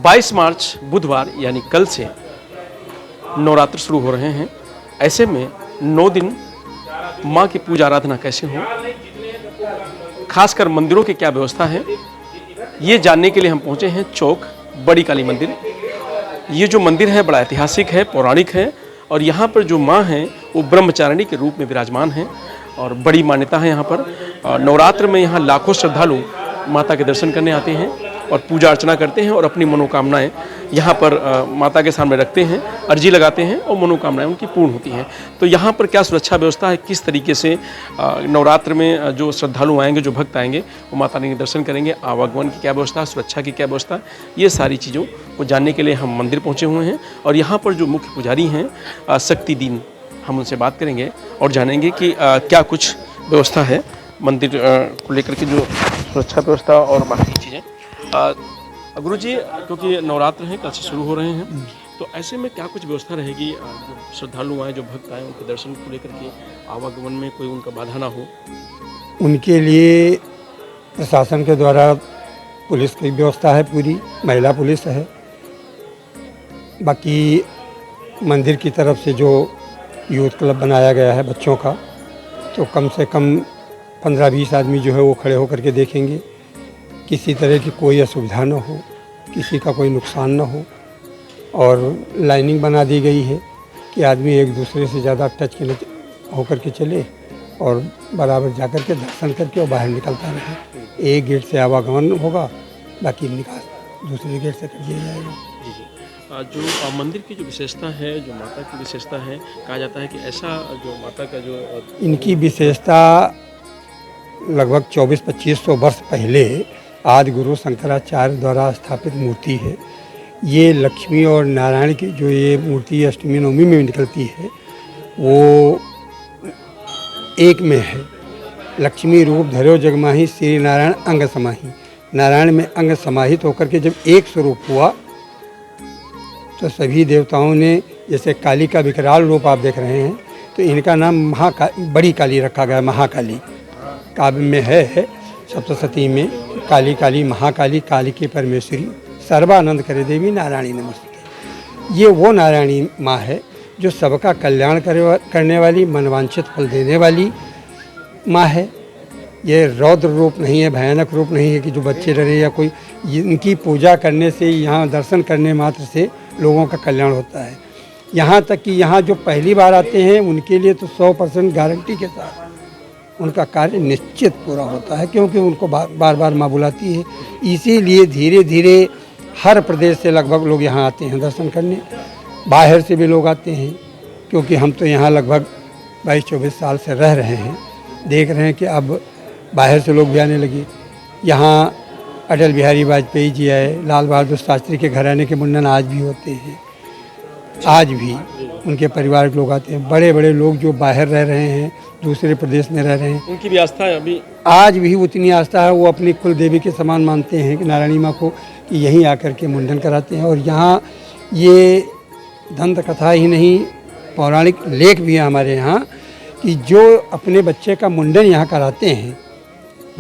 22 मार्च बुधवार यानी कल से नवरात्र शुरू हो रहे हैं। ऐसे में 9 दिन माँ की पूजा आराधना कैसे हो, खासकर मंदिरों की क्या व्यवस्था है, ये जानने के लिए हम पहुँचे हैं चौक बड़ी काली मंदिर। ये जो मंदिर है बड़ा ऐतिहासिक है, पौराणिक है और यहाँ पर जो माँ हैं वो ब्रह्मचारिणी के रूप में विराजमान हैं और बड़ी मान्यता है यहाँ पर। नवरात्र में यहाँ लाखों श्रद्धालु माता के दर्शन करने आते हैं और पूजा अर्चना करते हैं और अपनी मनोकामनाएं यहाँ पर माता के सामने रखते हैं, अर्जी लगाते हैं और मनोकामनाएं उनकी पूर्ण होती हैं। तो यहाँ पर क्या सुरक्षा व्यवस्था है, किस तरीके से नवरात्र में जो श्रद्धालु आएंगे, जो भक्त आएंगे वो माता रानी के दर्शन करेंगे, आवागमन की क्या व्यवस्था, सुरक्षा की क्या व्यवस्था, ये सारी चीज़ों को जानने के लिए हम मंदिर पहुँचे हुए हैं। और यहाँ पर जो मुख्य पुजारी हैं शक्ति दीन, हम उनसे बात करेंगे और जानेंगे कि क्या कुछ व्यवस्था है मंदिर को लेकर के, जो सुरक्षा व्यवस्था और बाकी चीज़ें। गुरुजी, क्योंकि नवरात्र हैं, कल से शुरू हो रहे हैं, तो ऐसे में क्या कुछ व्यवस्था रहेगी, जो श्रद्धालु आए, जो भक्त आए, उनके दर्शन को लेकर के आवागमन में कोई उनका बाधा ना हो? उनके लिए प्रशासन के द्वारा पुलिस की व्यवस्था है, पूरी महिला पुलिस है। बाकी मंदिर की तरफ से जो यूथ क्लब बनाया गया है बच्चों का, तो कम से कम 15-20 आदमी जो है वो खड़े होकर के देखेंगे, किसी तरह की कोई असुविधा न हो, किसी का कोई नुकसान न हो। और लाइनिंग बना दी गई है कि आदमी एक दूसरे से ज़्यादा टच के होकर के चले और बराबर जाकर के दर्शन करके और बाहर निकलता रहे। एक गेट से आवागमन होगा, बाकी निकास दूसरे गेट से कर दिया जाएगा। जी जी। जो मंदिर की जो विशेषता है, जो माता की विशेषता है, कहा जाता है कि ऐसा जो माता का जो इनकी विशेषता लगभग 2400-2500 वर्ष पहले आदि गुरु शंकराचार्य द्वारा स्थापित मूर्ति है। ये लक्ष्मी और नारायण की जो ये मूर्ति अष्टमी नवमी में निकलती है वो एक में है। लक्ष्मी रूप धरो जगमाही, श्री नारायण अंग समाही। नारायण में अंग समाहित होकर के जब एक स्वरूप हुआ तो सभी देवताओं ने, जैसे काली का विकराल रूप आप देख रहे हैं, तो इनका नाम बड़ी काली रखा गया। महाकाली काव्य में है, सप्तशती में काली काली महाकाली, काली की परमेश्वरी, सर्वानंद करे देवी नारायणी नमस्ते। ये वो नारायणी माँ है जो सबका कल्याण करने वाली, मनवांछित फल देने वाली माँ है। ये रौद्र रूप नहीं है, भयानक रूप नहीं है कि जो बच्चे डरे या कोई। इनकी पूजा करने से, यहाँ दर्शन करने मात्र से लोगों का कल्याण होता है। यहाँ तक कि यहाँ जो पहली बार आते हैं उनके लिए तो 100% गारंटी के साथ उनका कार्य निश्चित पूरा होता है, क्योंकि उनको बार बार माँ बुलाती है। इसीलिए धीरे धीरे हर प्रदेश से लगभग लोग यहाँ आते हैं दर्शन करने। बाहर से भी लोग आते हैं, क्योंकि हम तो यहाँ लगभग 22-24 साल से रह रहे हैं, देख रहे हैं कि अब बाहर से लोग भी आने लगे। यहाँ अटल बिहारी वाजपेयी जी आए, लाल बहादुर शास्त्री के घराने के मुंडन आज भी होते हैं, आज भी उनके परिवार के लोग आते हैं। बड़े बड़े लोग जो बाहर रह रहे हैं, दूसरे प्रदेश में रह रहे हैं, उनकी भी आस्था है अभी, आज भी उतनी आस्था है। वो अपनी कुल देवी के समान मानते हैं कि नारायणी माँ को, कि यहीं आकर के मुंडन कराते हैं। और यहाँ ये दंत कथा ही नहीं, पौराणिक लेख भी है हमारे यहाँ कि जो अपने बच्चे का मुंडन यहाँ कराते हैं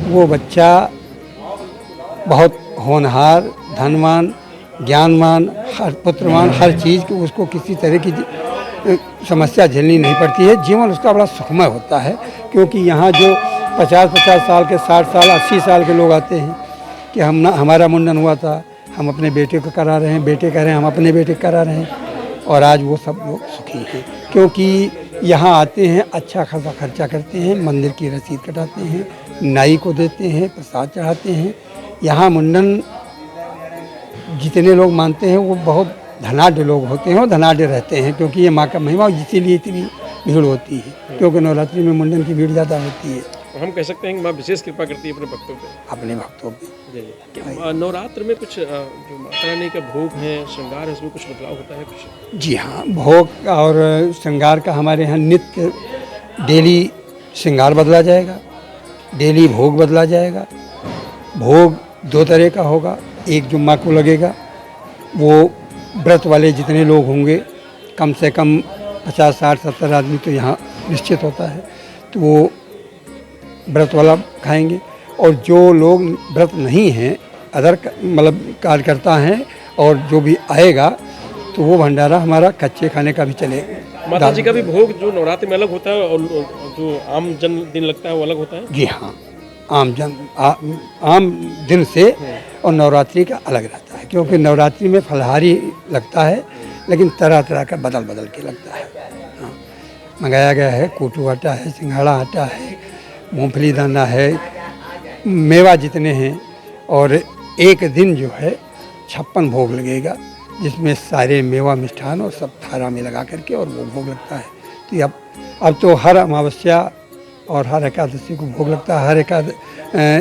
वो बच्चा बहुत होनहार, धनवान, ज्ञानवान, हर पुत्रवान, हर चीज़ की उसको किसी तरह की समस्या झेलनी नहीं पड़ती है। जीवन उसका बड़ा सुखमय होता है, क्योंकि यहाँ जो 50-50 साल के, 60 साल, 80 साल के लोग आते हैं कि हमारा मुंडन हुआ था, हम अपने बेटे को करा रहे हैं, बेटे कह रहे हैं हम अपने बेटे को करा रहे हैं। और आज वो सब लोग सुखी हैं, क्योंकि यहाँ आते हैं, अच्छा खासा खर्चा करते हैं, मंदिर की रसीद कटाते हैं, नाई को देते हैं, प्रसाद चढ़ाते हैं। यहाँ मुंडन जितने लोग मानते हैं वो बहुत धनाढ़ लोग होते हैं और धनाढ़ रहते हैं, क्योंकि ये माँ का महिमा, इसीलिए इतनी भीड़ होती है, क्योंकि नवरात्रि में मुंडन की भीड़ ज़्यादा होती है। हम कह सकते हैं कि माँ विशेष कृपा करती है अपने भक्तों पे। अपने भक्तों पे। नवरात्र में कुछ जो माता रानी का भोग है, श्रृंगार है, उसमें कुछ बदलाव होता है कुछ? जी हाँ, भोग और श्रृंगार का हमारे यहाँ नित्य डेली श्रृंगार बदला जाएगा, डेली भोग बदला जाएगा। भोग 2 तरह का होगा, एक जो माँ को लगेगा, वो व्रत वाले जितने लोग होंगे, कम से कम 50, 60, 70 आदमी तो यहाँ निश्चित होता है, तो वो व्रत वाला खाएंगे। और जो लोग व्रत नहीं हैं, अदर मतलब कार्यकर्ता हैं, और जो भी आएगा तो वो भंडारा हमारा कच्चे खाने का भी चलेगा। माता जी का भी भोग जो नवरात्रि में अलग होता है और जो आम जन्म दिन लगता है वो अलग होता है? जी हाँ, आम दिन से और नवरात्रि का अलग रहता है, क्योंकि नवरात्रि में फलहारी लगता है लेकिन तरह तरह का बदल बदल के लगता है। हाँ, मंगाया गया है, कोटू आटा है, सिंघाड़ा आटा है, मूंगफली दाना है, मेवा जितने हैं, और एक दिन जो है 56 भोग लगेगा, जिसमें सारे मेवा मिष्ठान और सब थारा में लगा करके और वो भोग लगता है। तो अब तो हर अमावस्या और हर एकादशी को भोग लगता है, हर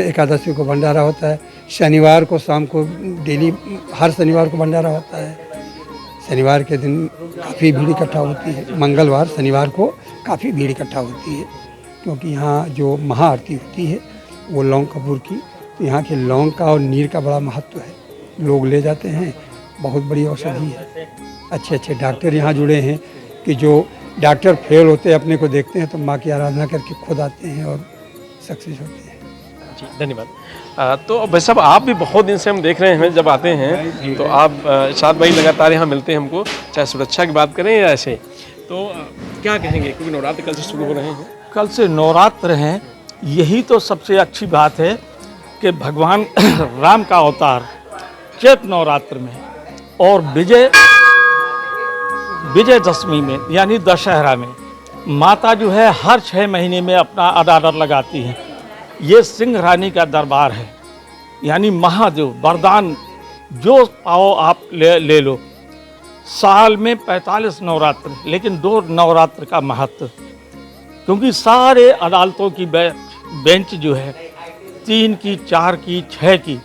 एकादशी को भंडारा होता है। शनिवार को शाम को डेली हर शनिवार को भंडारा होता है। शनिवार के दिन काफ़ी भीड़ इकट्ठा होती है, मंगलवार शनिवार को काफ़ी भीड़ इकट्ठा होती है, क्योंकि यहाँ जो महाआरती होती है वो लौंग कपूर की, तो यहाँ के लौंग का और नीर का बड़ा महत्व है। लोग ले जाते हैं, बहुत बड़ी औषधि है। अच्छे अच्छे डॉक्टर यहाँ जुड़े हैं कि जो डॉक्टर फेल होते हैं अपने को देखते हैं तो माँ की आराधना करके खुद आते हैं और सक्सेस होते हैं। जी धन्यवाद। तो भाई साहब, आप भी बहुत दिन से हम देख रहे हैं, जब आते हैं तो आप 7 भाई लगातार यहाँ मिलते हैं हमको, चाहे सुरक्षा की बात करें या ऐसे, तो क्या कहेंगे, क्योंकि नवरात्र कल से शुरू हो रहे हैं? कल से नवरात्र हैं, यही तो सबसे अच्छी बात है कि भगवान राम का अवतार चैत नवरात्र में और विजयदशमी में यानी दशहरा में माता जो है हर 6 महीने में अपना अडाडर लगाती हैं। ये सिंह रानी का दरबार है, यानी महादेव वरदान जो पाओ आप ले लो। साल में 45 नवरात्र, लेकिन 2 नवरात्र का महत्व, क्योंकि सारे अदालतों की बेंच जो है 3 की, 4 की, 6 की,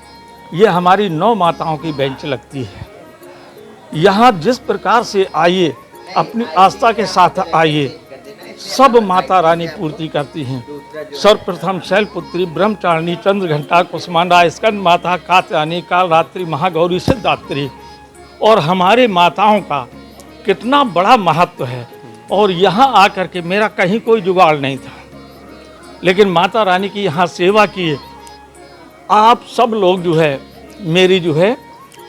ये हमारी 9 माताओं की बेंच लगती है। यहाँ जिस प्रकार से आइए, अपनी आस्था के साथ आइए, सब माता रानी पूर्ति करती हैं। सर्वप्रथम शैलपुत्री, ब्रह्मचारिणी, चंद्रघंटा, कुसमांडा, स्कंद माता, कात्यायनी, कालरात्रि, महागौरी, सिद्धात्री, और हमारे माताओं का कितना बड़ा महत्व है। और यहाँ आकर के मेरा कहीं कोई जुगाड़ नहीं था, लेकिन माता रानी की यहाँ सेवा किए आप सब लोग जो है मेरी जो है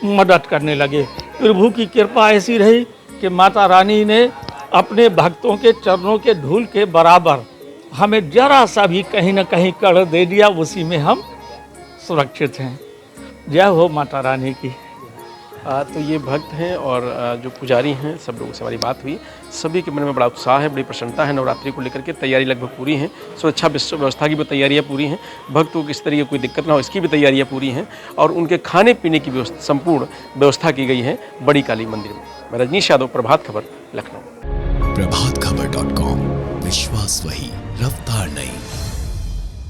मदद करने लगे। प्रभु की कृपा ऐसी रही कि माता रानी ने अपने भक्तों के चरणों के धूल के बराबर हमें जरा सा भी कहीं ना कहीं कर दे दिया, उसी में हम सुरक्षित हैं। जय हो माता रानी की। तो ये भक्त हैं और जो पुजारी हैं, सब लोगों से हमारी बात हुई, सभी के मन में बड़ा उत्साह है, बड़ी प्रसन्नता है नवरात्रि को लेकर के। तैयारी लगभग पूरी हैं, सुरक्षा व्यवस्था की भी तैयारियां पूरी हैं, भक्तों को किस तरह की कोई दिक्कत ना हो इसकी भी तैयारियां पूरी हैं, और उनके खाने पीने की व्यवस्था संपूर्ण व्यवस्था की गई है बड़ी काली मंदिर में। मैं रजनीश यादव, प्रभात खबर, लखनऊ। प्रभातखबर.com, विश्वास वही, रफ्तार नहीं।